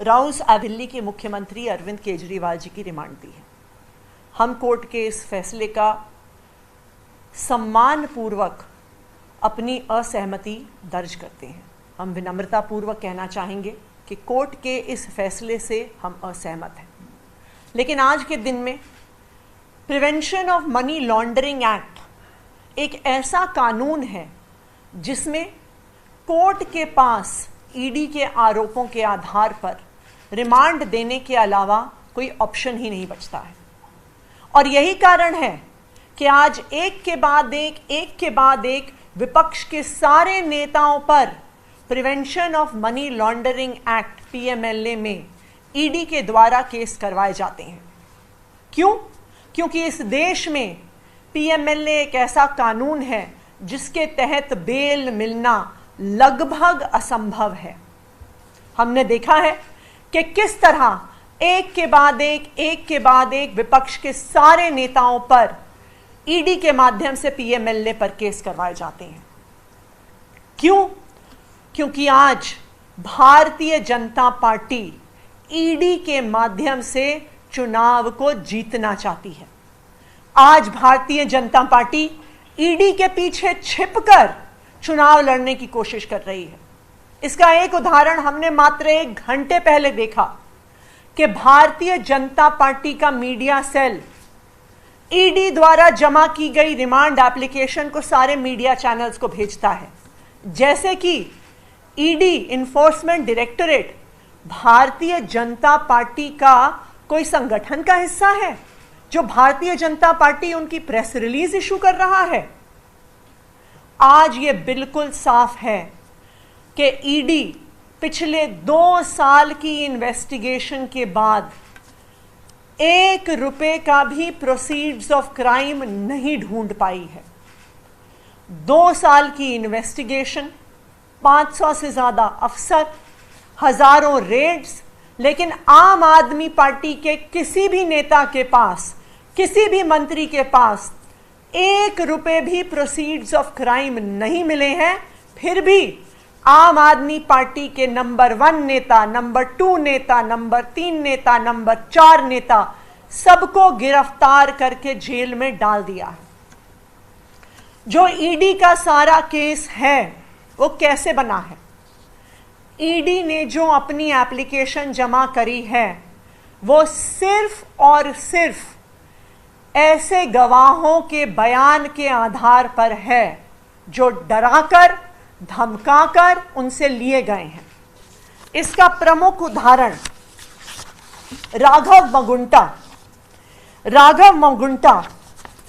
Rouse Delhi के मुख्यमंत्री अरविंद केजरीवाल जी की रिमांड दी है। हम कोर्ट के इस फैसले का सम्मानपूर्वक अपनी असहमति दर्ज करते हैं। हम विनम्रतापूर्वक कहना चाहेंगे कि कोर्ट के इस फैसले से हम असहमत हैं। लेकिन आज के दिन में prevention of money laundering act एक ऐसा कानून है जिसमें कोर्ट के पास ईडी के आरोपों के आधार पर रिमांड देने के अलावा कोई ऑप्शन ही नहीं बचता है। और यही कारण है कि आज एक के बाद एक विपक्ष के सारे नेताओं पर prevention of money laundering act PMLA में ईडी के द्वारा केस करवाए जाते हैं। क्यों? क्योंकि इस देश में पीएमएलए एक ऐसा कानून है जिसके तहत बेल मिलना लगभग असंभव है। हमने देखा है कि किस तरह एक के बाद एक विपक्ष के सारे नेताओं पर ईडी के माध्यम से पीएमएलए पर केस करवाए जाते हैं। क्यों? क्योंकि आज भारतीय जनता पार्टी ईडी के माध्यम से चुनाव को जीतना चाहती है। आज भारतीय जनता पार्टी ईडी के पीछे छिपकर चुनाव लड़ने की कोशिश कर रही है। इसका एक उदाहरण हमने मात्र 1 घंटे पहले देखा कि भारतीय जनता पार्टी का मीडिया सेल ईडी द्वारा जमा की गई रिमांड एप्लीकेशन को सारे मीडिया चैनल्स को भेजता है। जैसे कि ED enforcement directorate Bharatiya Janata party का कोई संगठन का हिस्सा है जो भारतीय जनता पार्टी उनकी प्रेस रिलीज इशू कर रहा है। आज ये बिल्कुल साफ है कि ईडी पिछले 2 साल की इन्वेस्टिगेशन के बाद 1 रुपए का भी प्रोसीड्स ऑफ क्राइम नहीं ढूंढ पाई है। 2 साल की इन्वेस्टिगेशन, 500 से ज्यादा अफसर, हजारों रेड्स, लेकिन आम आदमी पार्टी के किसी भी नेता के पास, किसी भी मंत्री के पास 1 रुपए भी प्रोसीड्स ऑफ क्राइम नहीं मिले हैं। फिर भी आम आदमी पार्टी के नंबर 1 नेता, नंबर 2 नेता, नंबर 3 नेता, नंबर 4 नेता सबको गिरफ्तार करके जेल में डाल दिया है। जो ईडी का सारा केस है वो कैसे बना है? ईडी ने जो अपनी एप्लीकेशन जमा करी है वो सिर्फ और सिर्फ ऐसे गवाहों के बयान के आधार पर है जो डराकर, धमकाकर उनसे लिए गए हैं। इसका प्रमुख उदाहरण राघव मगुंटा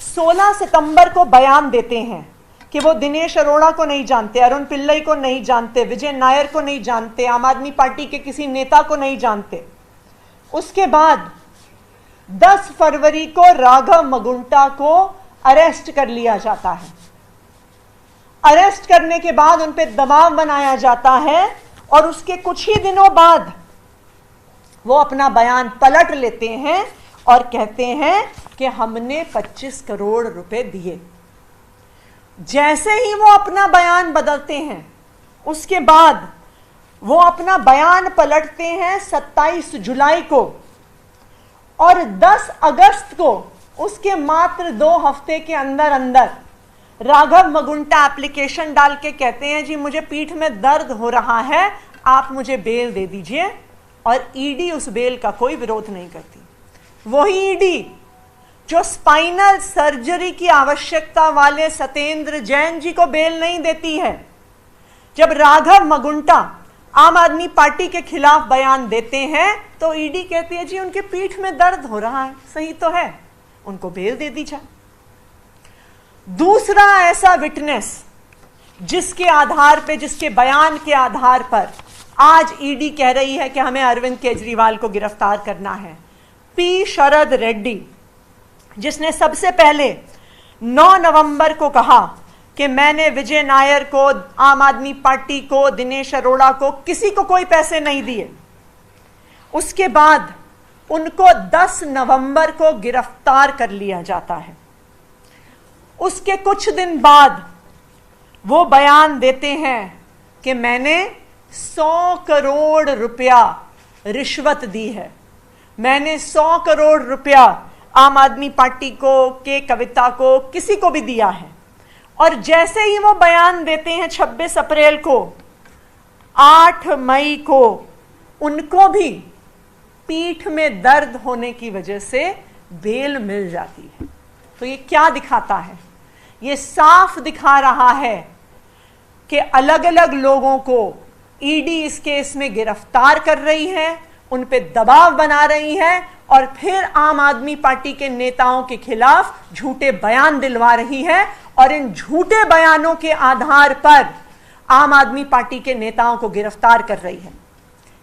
16 सितंबर को बयान देते हैं कि वो दिनेश अरोड़ा को नहीं जानते, अरुण पिल्लई को नहीं जानते, विजय नायर को नहीं जानते, आम आदमी पार्टी के किसी नेता को नहीं जानते। उसके बाद 10 फरवरी को राघव मगुंटा को अरेस्ट कर लिया जाता है। अरेस्ट करने के बाद उन पे दबाव बनाया जाता है और उसके कुछ ही दिनों बाद वो अपना बयान पलट लेते हैं और कहते हैं कि हमने 25 करोड़ रुपए दिए। जैसे ही वो अपना बयान बदलते हैं उसके बाद वो अपना बयान पलटते हैं 27 जुलाई को, और 10 अगस्त को उसके मात्र 2 हफ्ते के अंदर अंदर राघव मगुंटा एप्लीकेशन डाल के कहते हैं जी मुझे पीठ में दर्द हो रहा है, आप मुझे बेल दे दीजिए। और ईडी उस बेल का कोई विरोध नहीं करती। वही ईडी जो स्पाइनल सर्जरी की आवश्यकता वाले सत्येंद्र जैन जी को बेल नहीं देती है। जब राघव मगुंटा आम आदमी पार्टी के खिलाफ बयान देते हैं तो ईडी कहती है जी उनके पीठ में दर्द हो रहा है, सही तो है, उनको बेल दे दी जाए। दूसरा ऐसा विटनेस जिसके आधार पे, जिसके बयान के आधार पर आज ईडी कह रही है कि हमें अरविंद केजरीवाल को गिरफ्तार करना है, पी शरद रेड्डी, जिसने सबसे पहले 9 नवंबर को कहा कि मैंने विजय नायर को, आम आदमी पार्टी को, दिनेश अरोड़ा को, किसी को कोई पैसे नहीं दिए। उसके बाद उनको 10 नवंबर को गिरफ्तार कर लिया जाता है। उसके कुछ दिन बाद वो बयान देते हैं कि मैंने 100 करोड़ रुपया रिश्वत दी है। मैंने 100 करोड़ रुपया आम आदमी पार्टी को, के कविता को, किसी को भी दिया है, और जैसे ही वो बयान देते हैं 26 अप्रैल को, 8 मई को उनको भी पीठ में दर्द होने की वजह से बेल मिल जाती है। तो ये क्या दिखाता है? ये साफ दिखा रहा है कि अलग अलग लोगों को ईडी इस केस में गिरफ्तार कर रही है, उन पे दबाव बना रही है, और फिर आम आदमी पार्टी के नेताओं के खिलाफ झूठे बयान दिलवा रही है, और इन झूठे बयानों के आधार पर आम आदमी पार्टी के नेताओं को गिरफ्तार कर रही है।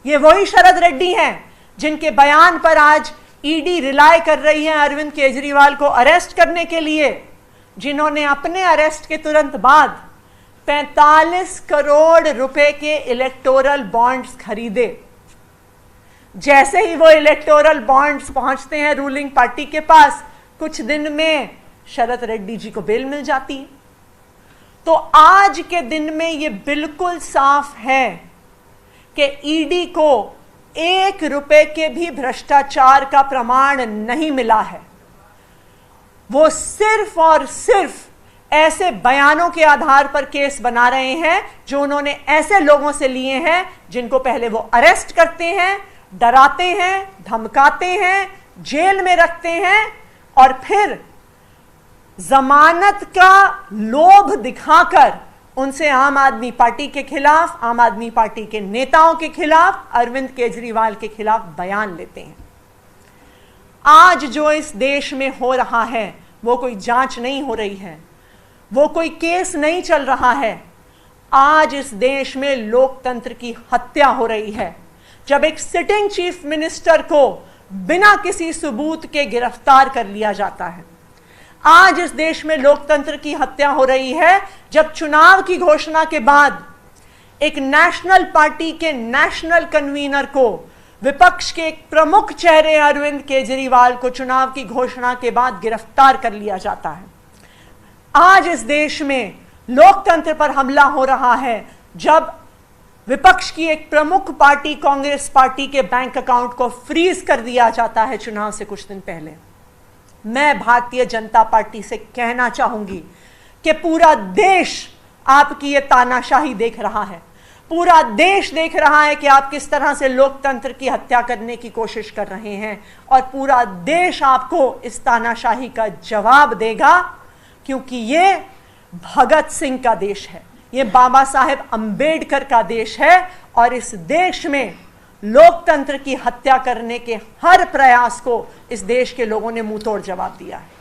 ये वही शरद रेड्डी हैं जिनके बयान पर आज ईडी रिलाय कर रही है अरविंद केजरीवाल को अरेस्ट करने के लिए, जिन्होंने अपने अरेस्ट के तुरंत बाद 45 करोड़ रुपए के इलेक्टोरल बॉन्ड्स खरीदे। जैसे ही वो इलेक्टोरल बॉन्ड्स पहुंचते हैं रूलिंग पार्टी के पास, कुछ दिन में शरद रेड्डी जी को बेल मिल जाती है। तो आज के दिन में ये बिल्कुल साफ है कि ईडी को 1 रुपए के भी भ्रष्टाचार का प्रमाण नहीं मिला है। वो सिर्फ और सिर्फ ऐसे बयानों के आधार पर केस बना रहे हैं जो उन्होंने ऐसे लोगों से लिए हैं जिनको पहले वो अरेस्ट करते हैं, डराते हैं, धमकाते हैं, जेल में रखते हैं, और फिर जमानत का लोभ दिखाकर उनसे आम आदमी पार्टी के खिलाफ, आम आदमी पार्टी के नेताओं के खिलाफ, अरविंद केजरीवाल के खिलाफ बयान लेते हैं। आज जो इस देश में हो रहा है वो कोई जांच नहीं हो रही है, वो कोई केस नहीं चल रहा है। आज इस देश में लोकतंत्र की हत्या हो रही है, जब एक सिटिंग चीफ मिनिस्टर को बिना किसी सबूत के गिरफ्तार कर लिया जाता है। आज इस देश में लोकतंत्र की हत्या हो रही है जब चुनाव की घोषणा के बाद एक नेशनल पार्टी के नेशनल कन्वीनर को, विपक्ष के एक प्रमुख चेहरे अरविंद केजरीवाल को चुनाव की घोषणा के बाद गिरफ्तार कर लिया जाता है। आज इस देश में लोकतंत्र पर हमला हो रहा है जब विपक्ष की एक प्रमुख पार्टी कांग्रेस पार्टी के बैंक अकाउंट को फ्रीज कर दिया जाता है चुनाव से कुछ दिन पहले। मैं भारतीय जनता पार्टी से कहना चाहूंगी कि पूरा देश आपकी ये तानाशाही देख रहा है, पूरा देश देख रहा है कि आप किस तरह से लोकतंत्र की हत्या करने की कोशिश कर रहे हैं, और पूरा देश आपको इस तानाशाही का जवाब देगा, क्योंकि ये भगत सिंह का देश है, ये बाबा साहेब अंबेडकर का देश है, और इस देश में लोकतंत्र की हत्या करने के हर प्रयास को इस देश के लोगों ने मुंह तोड़ जवाब दिया है।